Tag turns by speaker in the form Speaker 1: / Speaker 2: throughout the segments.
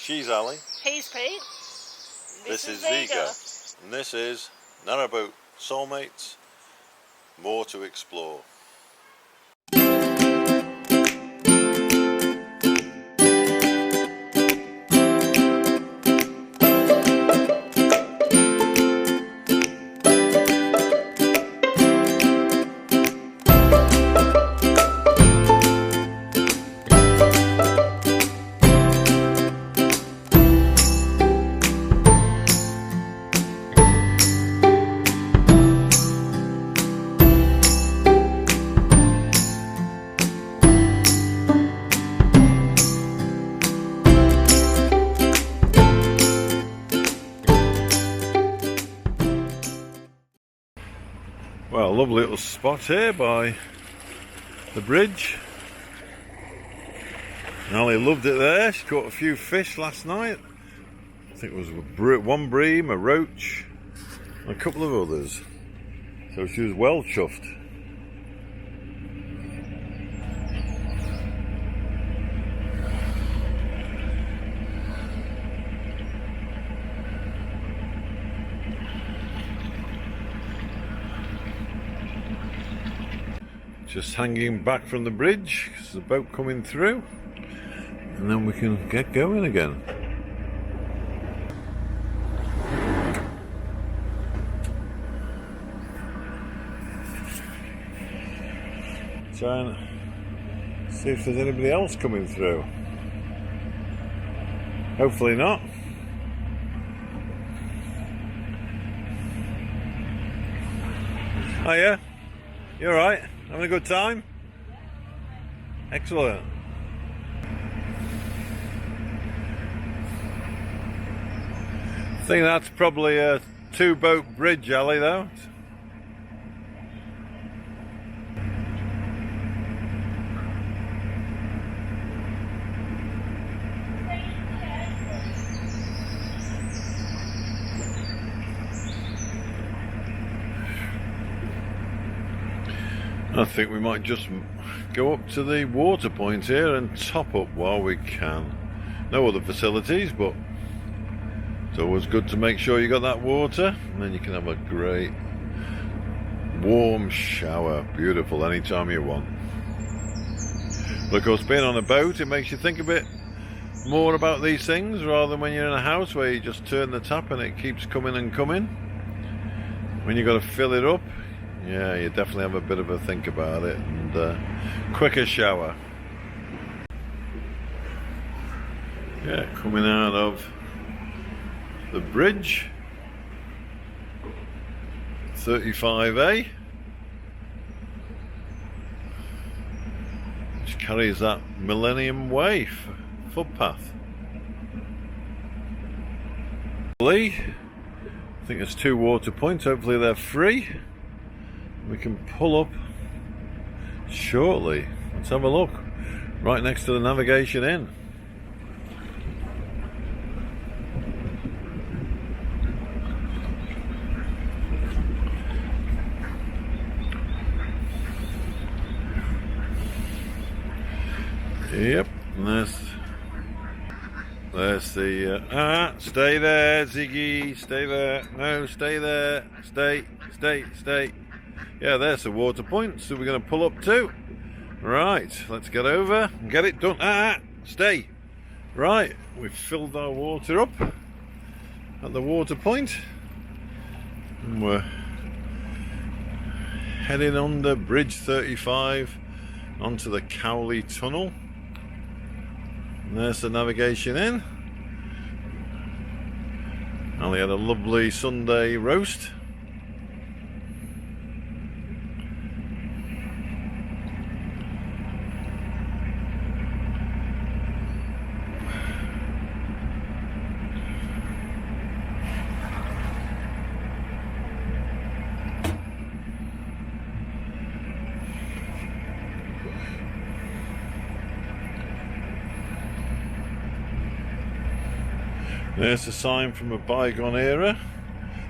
Speaker 1: She's Alli.
Speaker 2: He's Pete.
Speaker 1: This is Zsiga. And this is Narrowboat Soulmates. More to explore. Well, a lovely little spot here by the bridge. Alli loved it there. She caught a few fish last night. I think it was one bream, a roach, and a couple of others. So she was well chuffed. Just hanging back from the bridge because there's a boat coming through, and then we can get going again. Try and see if there's anybody else coming through. Hopefully not. Oh yeah? You alright? Having a good time? Excellent. I think that's probably a two-boat bridge, Alli, though. I think we might just go up to the water point here and top up while we can. No other facilities, but it's always good to make sure you got that water, and then you can have a great warm shower. Beautiful anytime you want. But of course, being on a boat, it makes you think a bit more about these things rather than when you're in a house where you just turn the tap and it keeps coming and coming. When you've got to fill it up, yeah, you definitely have a bit of a think about it, and quicker shower. Yeah, coming out of the bridge, 35A, which carries that Millennium Way footpath. I think there's two water points, hopefully they're free. We can pull up shortly. Let's have a look. Right next to the navigation inn. Yep, and there's the stay there, Ziggy, stay there. No, stay there. Stay. Yeah, there's the water point, so we're going to pull up too. Right, let's get over and get it done. Stay. Right, we've filled our water up at the water point, and we're heading under Bridge 35 onto the Cowley Tunnel. And there's the navigation in. Alli had a lovely Sunday roast. There's a sign from a bygone era.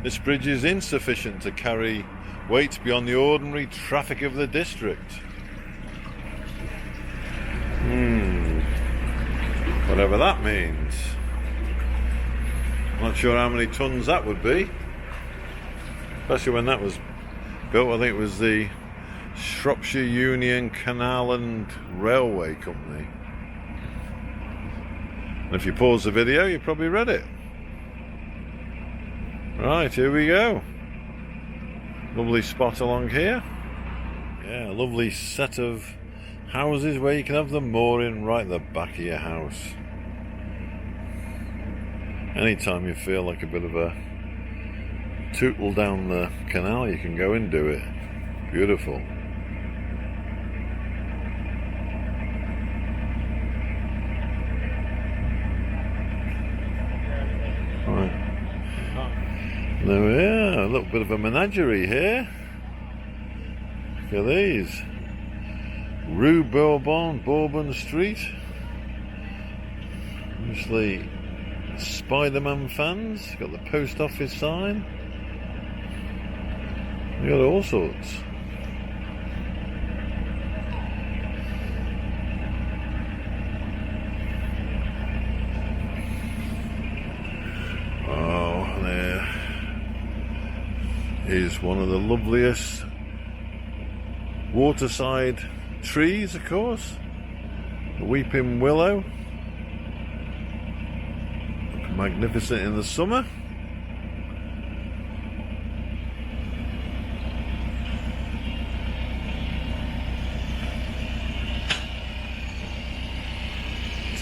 Speaker 1: This bridge is insufficient to carry weight beyond the ordinary traffic of the district. Whatever that means. Not sure how many tons that would be, especially when that was built. I think it was the Shropshire Union Canal and Railway Company. And if you pause the video, you probably read it. Right, here we go. Lovely spot along here. Yeah, a lovely set of houses where you can have the mooring right at the back of your house. Anytime you feel like a bit of a tootle down the canal, you can go and do it. Beautiful. Right. There we are, a little bit of a menagerie here. Look at these. Rue Bourbon Street. Obviously Spider-Man fans. Got the post office sign. We got all sorts. Oh, there is one of the loveliest waterside trees, of course. The weeping willow. Magnificent in the summer.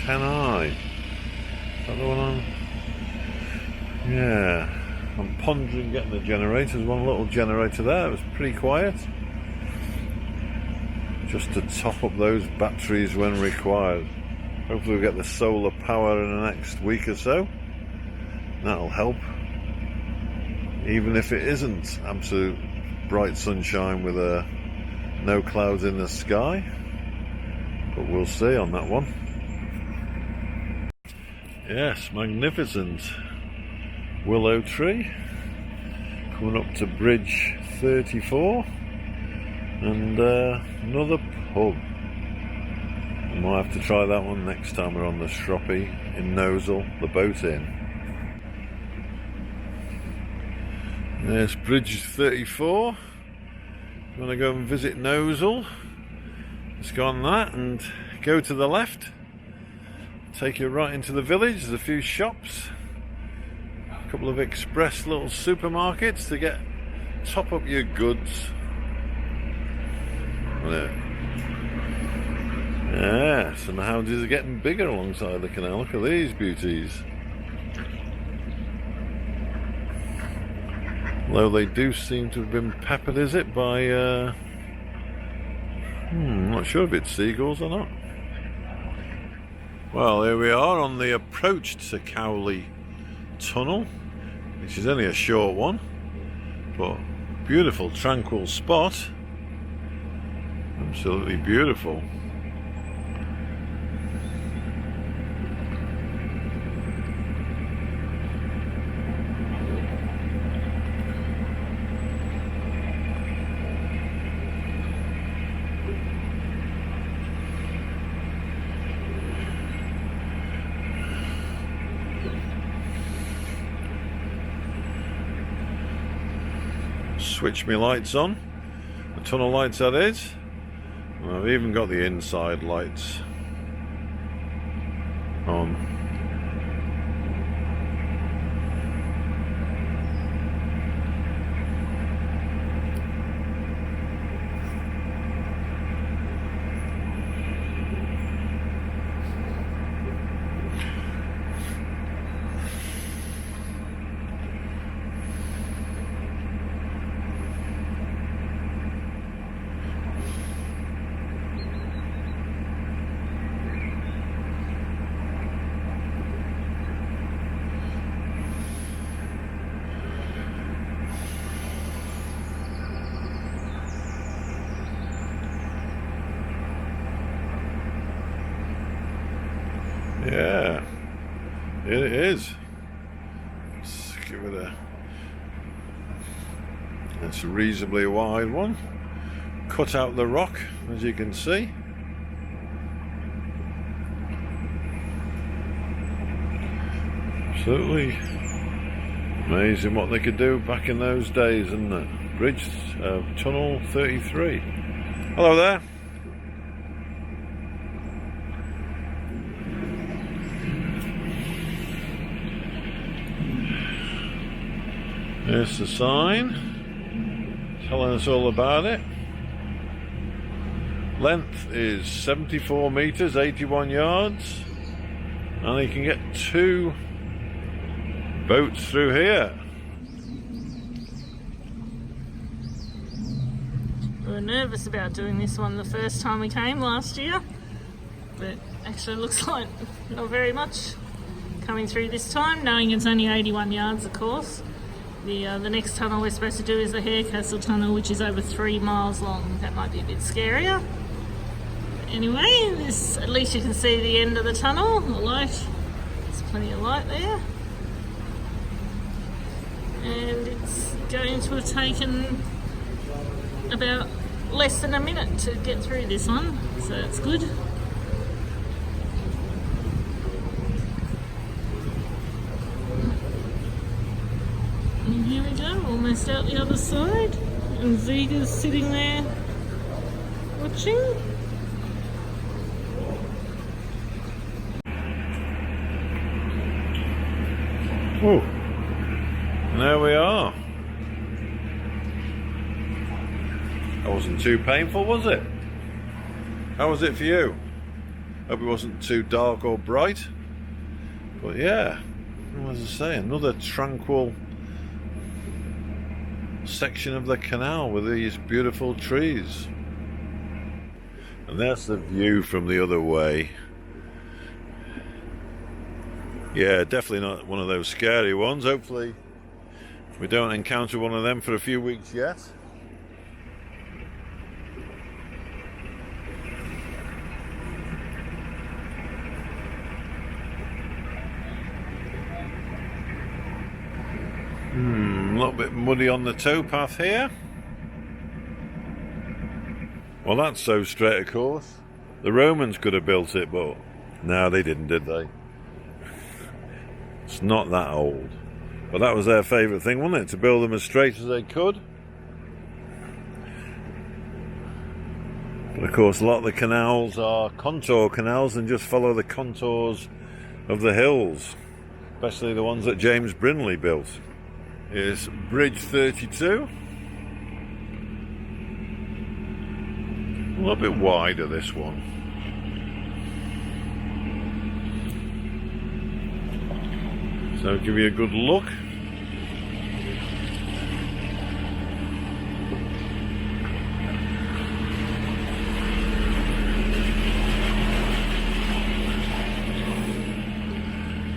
Speaker 1: Eye. Is that the one on? Yeah. I'm pondering getting the generator. There's one little generator there. It was pretty quiet. Just to top up those batteries when required. Hopefully we'll get the solar power in the next week or so. That'll help. Even if it isn't absolute bright sunshine with no clouds in the sky. But we'll see on that one. Yes, magnificent willow tree. Coming up to Bridge 34. And another pub. I might have to try that one next time we're on the Shropshire in Gnosall, the boat inn. There's Bridge 34. You want to go and visit Gnosall? Let's go on that and go to the left. Take you right into the village. There's a few shops, a couple of express little supermarkets to top up your goods. Yes, and the houses are getting bigger alongside the canal. Look at these beauties. Although they do seem to have been peppered, is it, by I'm not sure if it's seagulls or not. Well, here we are on the approach to Cowley Tunnel, which is only a short one, but beautiful, tranquil spot. Absolutely beautiful. Switch my lights on, the tunnel lights that is, and I've even got the inside lights on. Yeah, it is. Let's give it it's a reasonably wide one. Cut out the rock, as you can see. Absolutely Amazing what they could do back in those days, isn't it? Bridge, Tunnel 33. Hello there. There's the sign telling us all about it. Length is 74 metres, 81 yards, and you can get 2 boats through here.
Speaker 2: We were nervous about doing this one the first time we came last year, but actually looks like not very much coming through this time, knowing it's only 81 yards of course. The next tunnel we're supposed to do is the Harecastle Tunnel, which is over 3 miles long. That might be a bit scarier. But anyway, this, at least you can see the end of the tunnel, the light. There's plenty of light there. And it's going to have taken about less than a minute to get through this one, so that's good. And here we go, almost out the other side, and Zsiga's sitting there watching.
Speaker 1: Oh, there we are. That wasn't too painful, was it? How was it for you? Hope it wasn't too dark or bright. But yeah, as I say, another tranquil section of the canal with these beautiful trees. And that's the view from the other way. Yeah, definitely not one of those scary ones. Hopefully we don't encounter one of them for a few weeks yet. A little bit muddy on the towpath here. Well, that's so straight, of course. The Romans could have built it, but no, they didn't, did they? It's not that old. But that was their favourite thing, wasn't it? To build them as straight as they could. But of course, a lot of the canals are contour canals and just follow the contours of the hills. Especially the ones that James Brindley built. Here's Bridge 32. A little bit wider, this one. So give you a good look.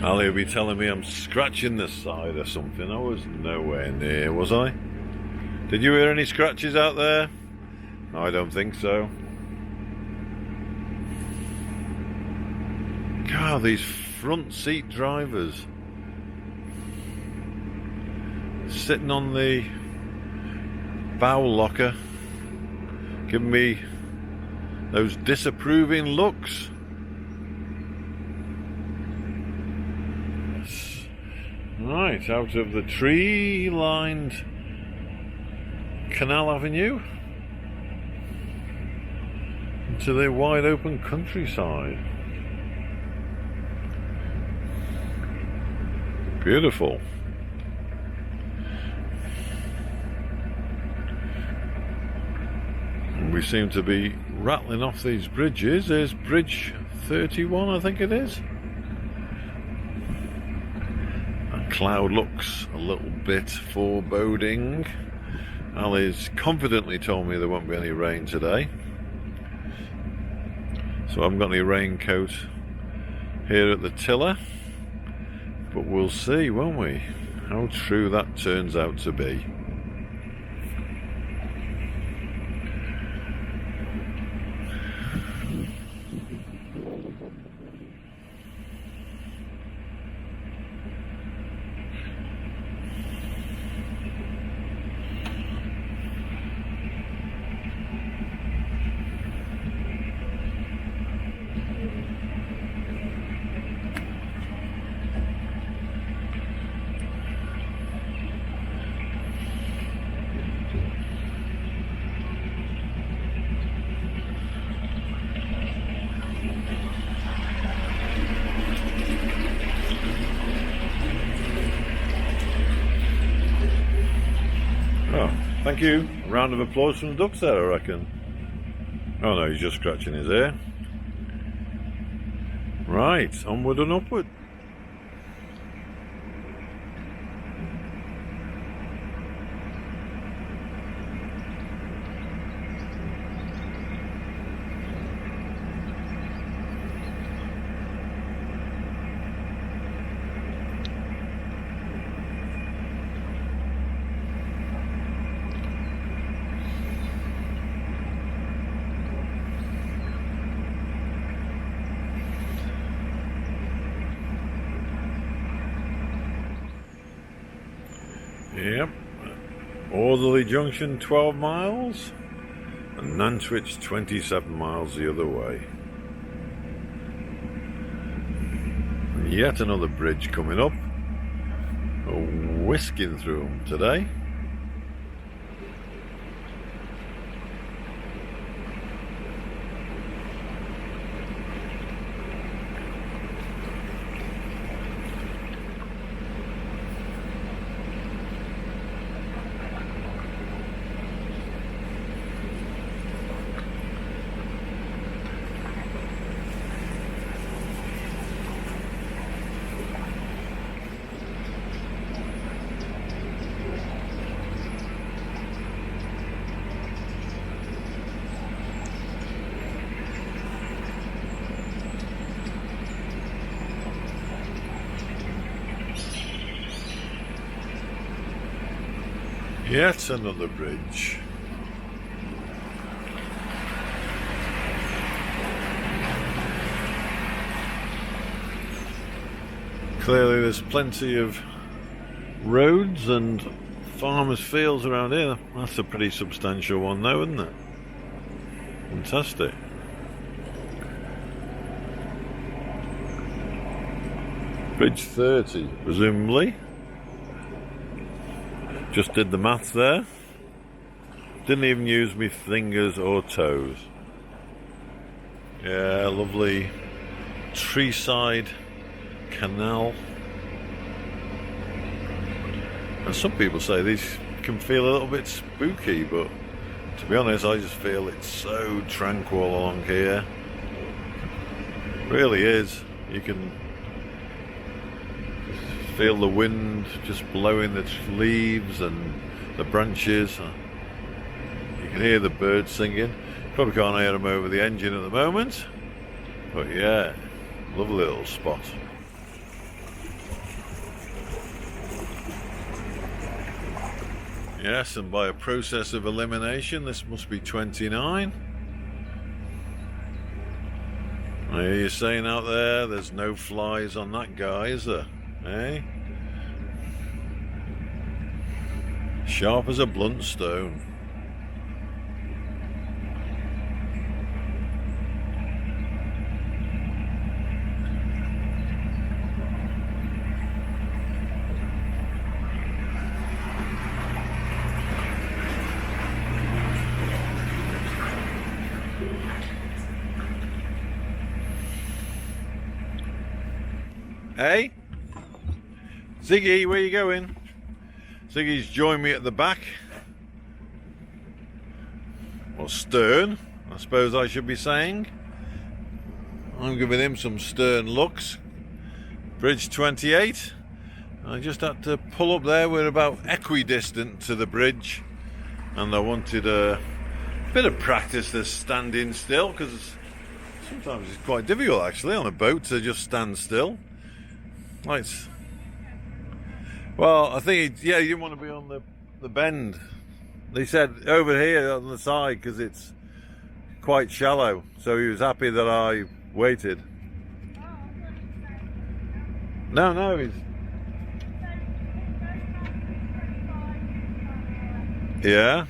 Speaker 1: Ali will be telling me I'm scratching the side or something. I was nowhere near, was I? Did you hear any scratches out there? I don't think so. God, these front seat drivers sitting on the bow locker, giving me those disapproving looks. Right, out of the tree-lined Canal Avenue into the wide open countryside. Beautiful. And we seem to be rattling off these bridges. There's Bridge 31, I think it is. Cloud looks a little bit foreboding. Ali's confidently told me there won't be any rain today, so I haven't got any raincoat here at the tiller, but we'll see, won't we, how true that turns out to be. Thank you. A round of applause from the ducks there, I reckon. Oh no, he's just scratching his ear. Right, onward and upward. Yep. Alderley Junction 12 miles and Nantwich 27 miles the other way. And yet another bridge coming up. Whisking through them today. Yet another bridge. Clearly there's plenty of roads and farmers' fields around here. That's a pretty substantial one though, isn't it? Fantastic. Bridge 30, presumably. Just did the maths there. Didn't even use my fingers or toes. Yeah, lovely treeside canal. And some people say these can feel a little bit spooky, but to be honest, I just feel it's so tranquil along here. Really is. You can feel the wind just blowing the leaves and the branches. You can hear the birds singing. Probably can't hear them over the engine at the moment, but yeah, lovely little spot. Yes, and by a process of elimination, this must be 29. I hear you saying out there's no flies on that guy, is there? Eh? Sharp as a blunt stone. Hey? Ziggy, where you going? Ziggy's joined me at the back. Or stern, I suppose I should be saying. I'm giving him some stern looks. Bridge 28. I just had to pull up there. We're about equidistant to the bridge. And I wanted a bit of practice to standing still, because sometimes it's quite difficult actually on a boat to just stand still. Well, I think he didn't want to be on the bend. They said over here on the side because it's quite shallow, so he was happy that I waited. No, he's... Yeah.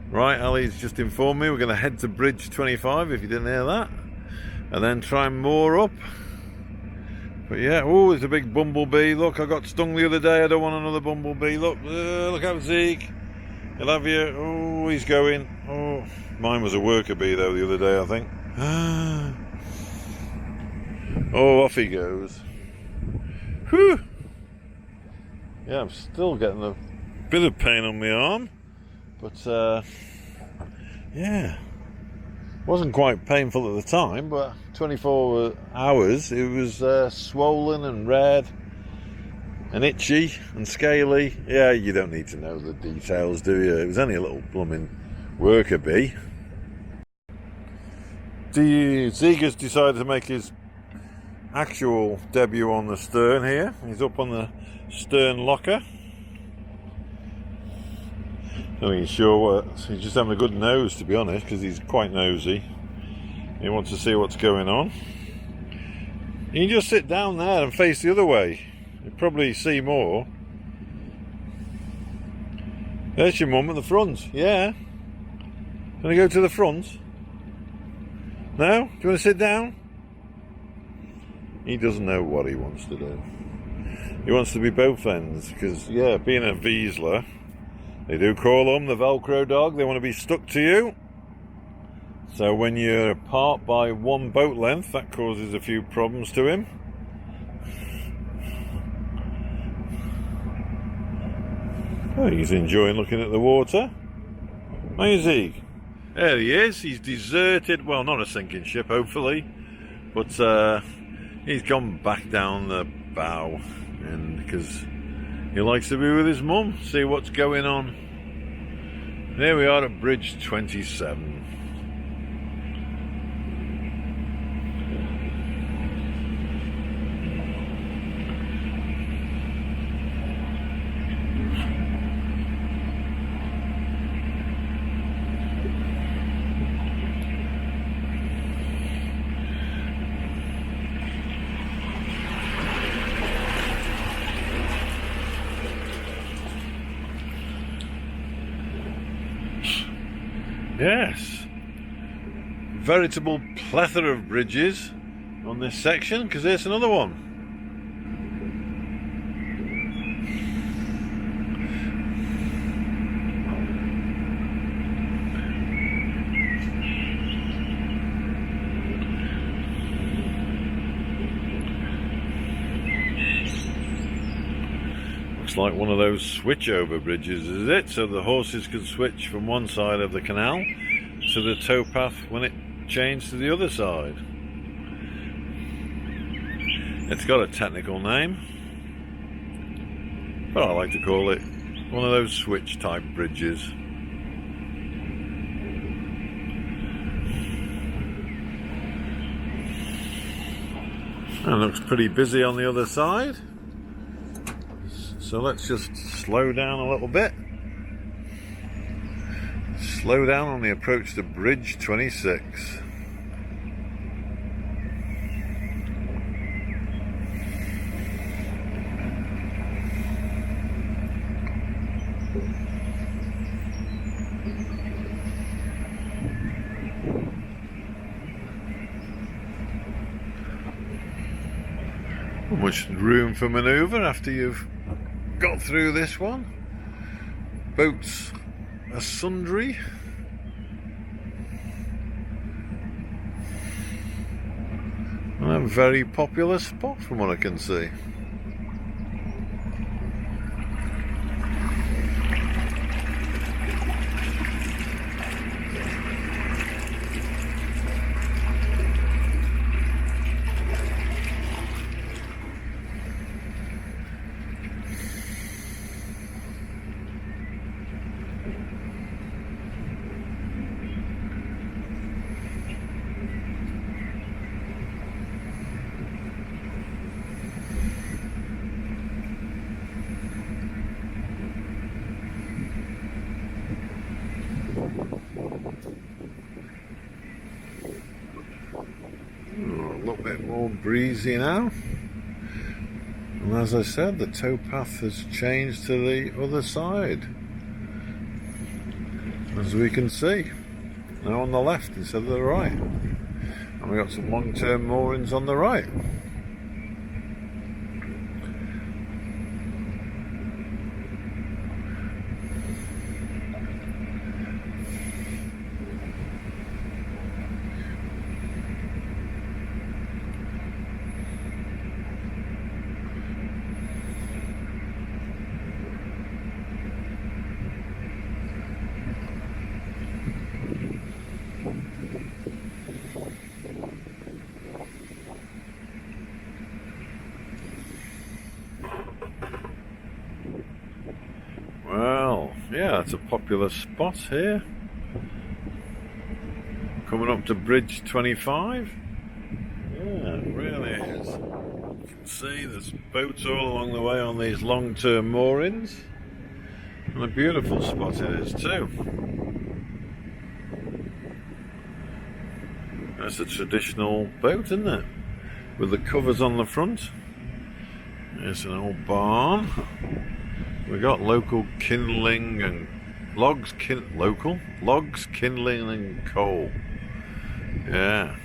Speaker 1: Right, Ali's just informed me we're going to head to Bridge 25, if you didn't hear that, and then try and moor up. But yeah, oh, there's a big bumblebee. Look, I got stung the other day. I don't want another bumblebee. Look out, Zeke. He'll have you. Oh, he's going. Oh, mine was a worker bee though the other day, I think. Oh, off he goes. Whew. Yeah, I'm still getting a bit of pain on my arm. But yeah, wasn't quite painful at the time, but 24 hours it was swollen and red and itchy and scaly. Yeah, you don't need to know the details, do you? It was only a little blooming worker bee. Zsiga's decided to make his actual debut on the stern here. He's up on the stern locker. Not really sure what. He's just having a good nose, to be honest, because he's quite nosy. He wants to see what's going on. You can just sit down there and face the other way. You'll probably see more. There's your mum at the front. Yeah. Can I go to the front? No? Do you want to sit down? He doesn't know what he wants to do. He wants to be both ends, because, yeah, being a Vizsla, they do call them the Velcro dog. They want to be stuck to you. So when you're apart by one boat length, that causes a few problems to him. Oh, he's enjoying looking at the water. Where is he? There he is. He's deserted. Well, not a sinking ship, hopefully. But he's gone back down the bow. And because he likes to be with his mum, see what's going on. There we are at Bridge 27. Yes, veritable plethora of bridges on this section, because there's another one. Looks like one of those switch-over bridges, is it? So the horses can switch from one side of the canal to the towpath when it changed to the other side. It's got a technical name, but I like to call it one of those switch-type bridges. And it looks pretty busy on the other side. So let's just slow down a little bit. Slow down on the approach to Bridge 26. Not much room for manoeuvre after you've got through this one. Boats are sundry. And a very popular spot from what I can see. A little bit more breezy now, and as I said, the towpath has changed to the other side, as we can see now, on the left instead of the right, and we've got some long-term moorings on the right. yeah, it's a popular spot here. Coming up to Bridge 25. Yeah, it really is. You can see there's boats all along the way on these long-term moorings. And a beautiful spot it is too. That's a traditional boat, isn't it? With the covers on the front. There's an old barn. We got local kindling and logs, kindling and coal. Yeah.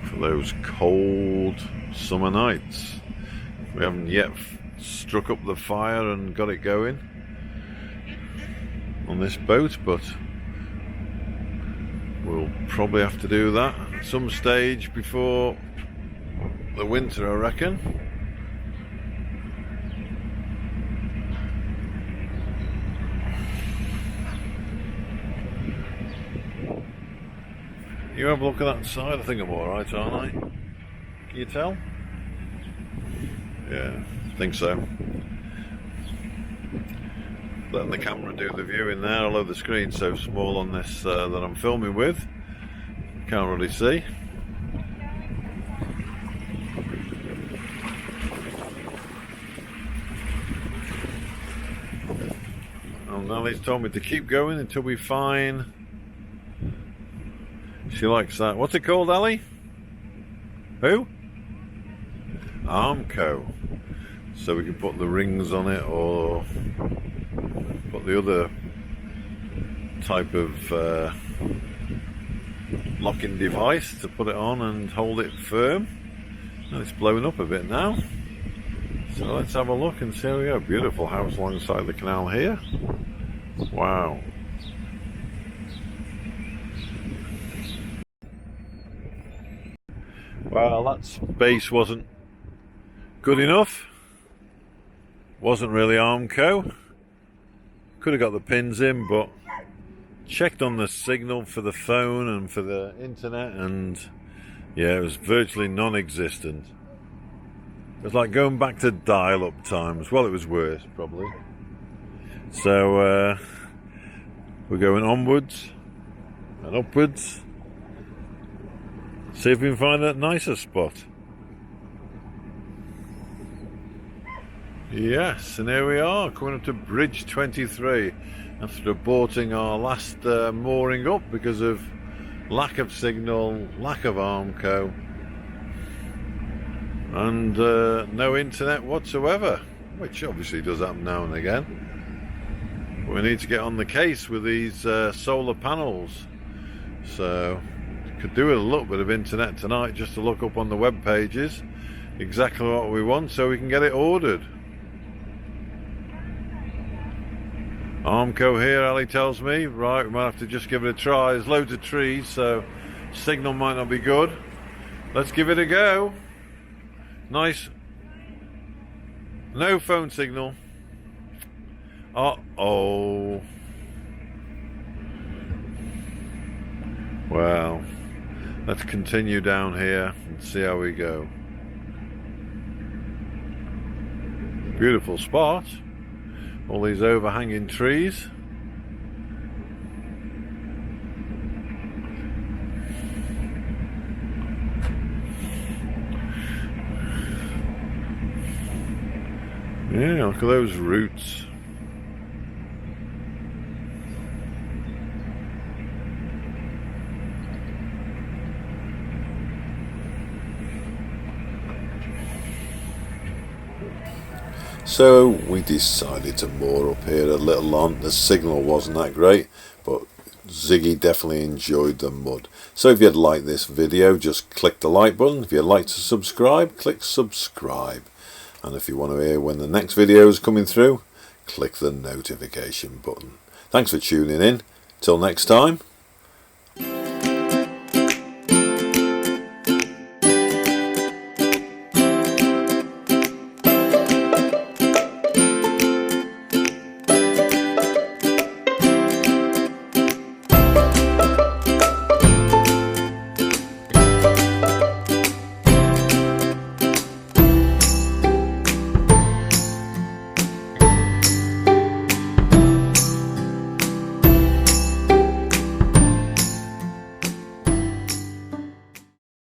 Speaker 1: For those cold summer nights. We haven't yet struck up the fire and got it going on this boat, but we'll probably have to do that at some stage before the winter, I reckon. You have a look at that side. I think I'm alright, aren't I? Can you tell? Yeah, I think so. Letting the camera do the viewing there, although the screen's so small on this that I'm filming with. Can't really see. And Ali's told me to keep going until we find... She likes that. What's it called, Ali? Who? Armco. So we can put the rings on it or put the other type of locking device to put it on and hold it firm. And it's blown up a bit now. So let's have a look and see how we go. Beautiful house alongside the canal here. Wow. Well, that space wasn't good enough. Wasn't really Armco. Could have got the pins in, but checked on the signal for the phone and for the internet, and yeah, it was virtually non-existent. It was like going back to dial-up times. Well, it was worse, probably. So we're going onwards and upwards. See if we can find a nicer spot. Yes, and here we are, coming up to Bridge 23 after aborting our last mooring up because of lack of signal, lack of Armco, and no internet whatsoever, which obviously does happen now and again. But we need to get on the case with these solar panels, so could do with a little bit of internet tonight just to look up on the web pages exactly what we want so we can get it ordered. Armco here, Ali tells me. Right, we might have to just give it a try. There's loads of trees, so signal might not be good. Let's give it a go. Nice. No phone signal. Uh-oh. Well, let's continue down here and see how we go. Beautiful spot. All these overhanging trees. Yeah, look at those roots. So we decided to moor up here at Little Onn. The signal wasn't that great, but Ziggy definitely enjoyed the mud. So if you'd like this video, just click the like button. If you'd like to subscribe, click subscribe. And if you want to hear when the next video is coming through, click the notification button. Thanks for tuning in. Till next time.